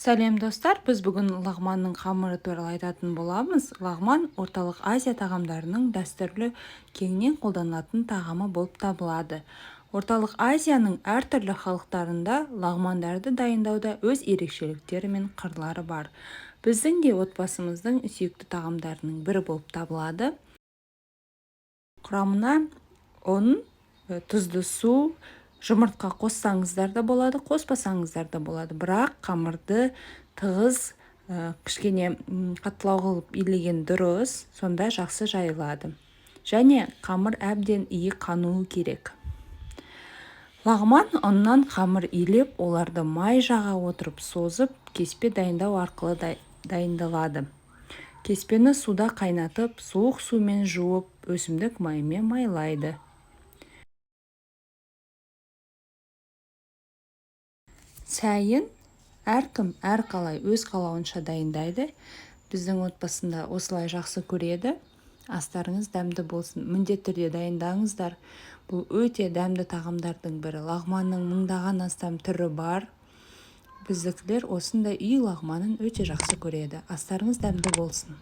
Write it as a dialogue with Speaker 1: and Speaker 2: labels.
Speaker 1: Сәлем достар, біз бүгін лағманның қамыры туралы айтатын боламыз. Лағман орталық Азия тағамдарының дәстүрлі кеңінен қолданылатын тағамы болып табылады. Орталық Азияның әртүрлі халықтарында лағмандарды дайындауда өз ерекшеліктері мен қырлары бар. Біздің де отбасымыздың сүйікті тағамдарының бірі болып табылады. Құрамына ұн, тұзды су, жұмыртқа қоссаңыздар да болады, қоспасаңыздар да болады. Бірақ қамырды тығыз, кішкене қаттылау қылып илеген дұрыс, сонда жақсы жайылады. Және қамыр әбден ие қануы керек. Лағман ұннан қамыр илеп, оларды май жаға отырып созып, кеспе дайындау арқылы дайындалады. Кеспені суда қайнатып, суық сумен жуып, өсімдік майымен майлайды. Сәйін әркім әрқалай өз қалауынша дайындайды. Біздің отбасында осылай жақсы көреді. Астарыңыз дәмді болсын. Міндетті түрде дайындаңыздар. Бұл өте дәмді тағамдардың бірі. Лағманның мыңдаған астам түрі бар. Біздікілер осындай үй лағманын өте жақсы көреді. Астарыңыз дәмді болсын.